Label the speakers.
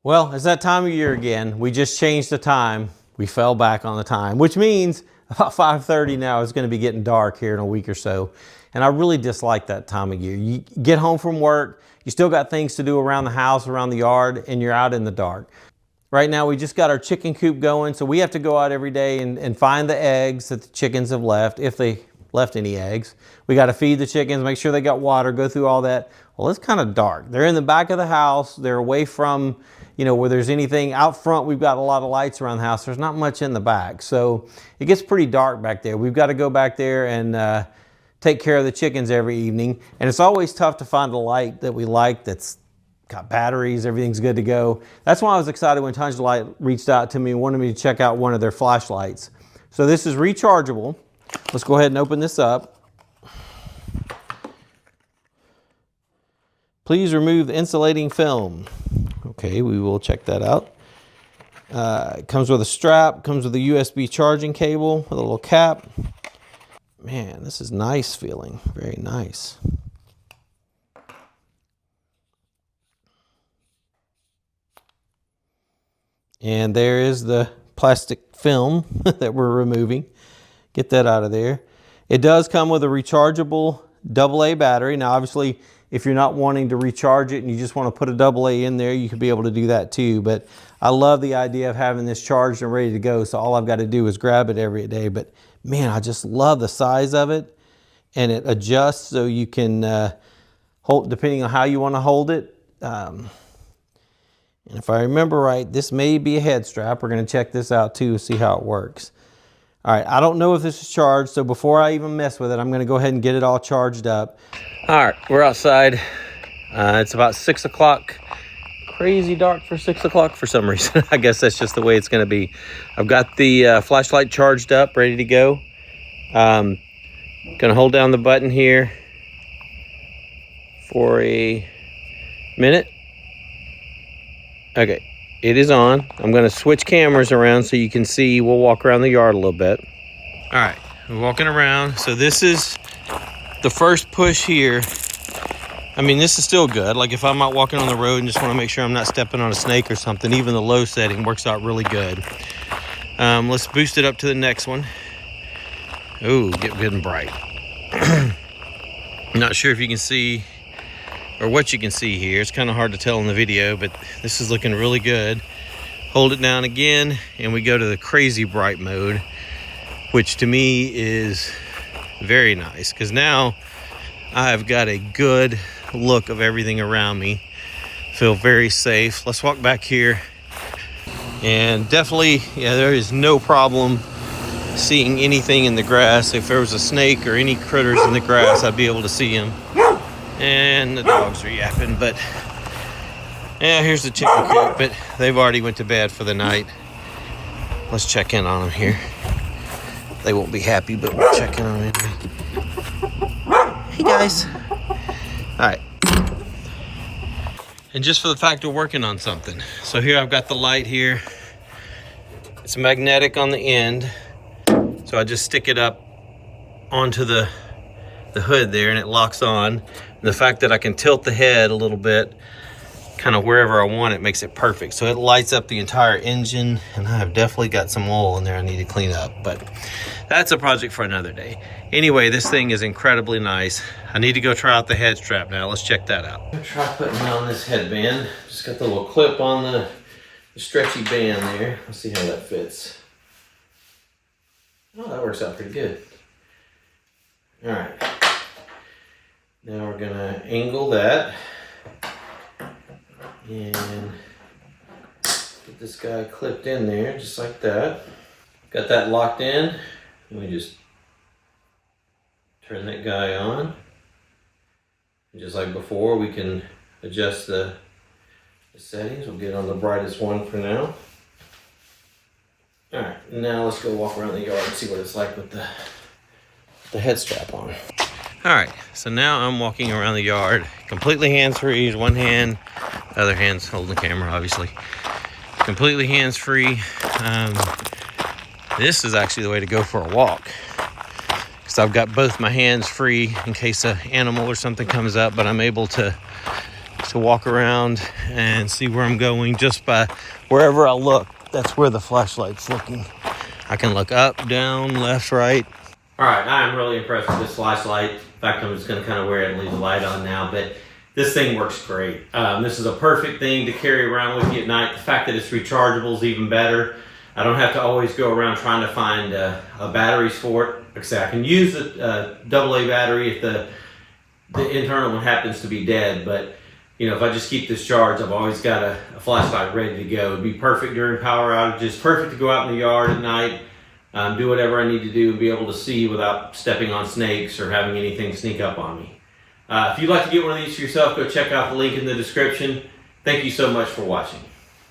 Speaker 1: Well, it's that time of year again. We just changed the time. We fell back on the time, which means about 5:30 now it's going to be getting dark here in a week or so. And I really dislike that time of year. You get home from work, you still got things to do around the house, around the yard, and you're out in the dark. Right now we just got our chicken coop going, so we have to go out every day and find the eggs that the chickens have left, if they left any eggs. We got to feed the chickens, make sure they got water, go through all that. Well, it's kind of dark. They're in the back of the house. They're away from, where there's anything. Out front, we've got a lot of lights around the house. There's not much in the back. So it gets pretty dark back there. We've got to go back there and take care of the chickens every evening. And it's always tough to find a light that we like that's got batteries, everything's good to go. That's why I was excited when Tons Light reached out to me and wanted me to check out one of their flashlights. So this is rechargeable. Let's go ahead and open this up. Please remove the insulating film. Okay, we will check that out. It comes with a strap, comes with a USB charging cable with a little cap. Man, this is nice feeling, very nice. And there is the plastic film that we're removing. Get that out of there. It does come with a rechargeable AA battery. Now, obviously, if you're not wanting to recharge it and you just want to put a AA in there, you could be able to do that too. But I love the idea of having this charged and ready to go. So all I've got to do is grab it every day. But man, I just love the size of it. And it adjusts so you can hold, depending on how you want to hold it. And if I remember right, this may be a head strap. We're going to check this out too, see how it works. All right, I don't know if this is charged, so before I even mess with it, I'm going to go ahead and get it all charged up. All right, we're outside. It's about 6 o'clock. Crazy dark for 6 o'clock for some reason. I guess that's just the way it's going to be. I've got the flashlight charged up, ready to go. Going to hold down the button here for a minute. Okay, it is on. I'm going to switch cameras around so you can see. We'll walk around the yard a little bit. All right, we're walking around. So this is the first push here. I mean, this is still good. Like if I'm out walking on the road and just want to make sure I'm not stepping on a snake or something, even the low setting works out really good. Let's boost it up to the next one. Ooh, getting bright. Not sure if you can see or what you can see here. It's kind of hard to tell in the video, but this is looking really good. Hold it down again, and we go to the crazy bright mode, which to me is very nice, because now I've got a good look of everything around me. Feel very safe. Let's walk back here. And definitely, yeah, there is no problem seeing anything in the grass. If there was a snake or any critters in the grass, I'd be able to see them. And the dogs are yapping, but yeah, here's the chicken coop, but they've already went to bed for the night. Let's check in on them here. They won't be happy, but we'll check in on them anyway. Hey guys. All right. And just for the fact we're working on something. So here I've got the light here. It's magnetic on the end. So I just stick it up onto the hood there and it locks on. And the fact that I can tilt the head a little bit, kind of wherever I want it, makes it perfect. So it lights up the entire engine, and I've definitely got some oil in there I need to clean up, but that's a project for another day. Anyway, this thing is incredibly nice. I need to go try out the head strap now. Let's check that out. I'm gonna try putting on this headband. Just got the little clip on the stretchy band there. Let's see how that fits. Oh, that works out pretty good. All right. Now we're gonna angle that and get this guy clipped in there just like that. Got that locked in. And we just turn that guy on. And just like before, we can adjust the settings. We'll get on the brightest one for now. All right, now let's go walk around the yard and see what it's like with the head strap on. All right, so now I'm walking around the yard, completely hands-free. One hand, the other hand's holding the camera, obviously. Completely hands-free. This is actually the way to go for a walk, because I've got both my hands free in case an animal or something comes up, but I'm able to to walk around and see where I'm going just by wherever I look. That's where the flashlight's looking. I can look up, down, left, right. All right, I'm really impressed with this flashlight. In fact, I'm just gonna kind of wear it and leave the light on now, but this thing works great. This is a perfect thing to carry around with you at night. The fact that it's rechargeable is even better. I don't have to always go around trying to find batteries for it. Like I say, I can use a AA battery if the internal one happens to be dead, but you know, if I just keep this charged, I've always got a flashlight ready to go. It'd be perfect during power outages, perfect to go out in the yard at night, do whatever I need to do and be able to see without stepping on snakes or having anything sneak up on me. If you'd like to get one of these for yourself, go check out the link in the description. Thank you so much for watching.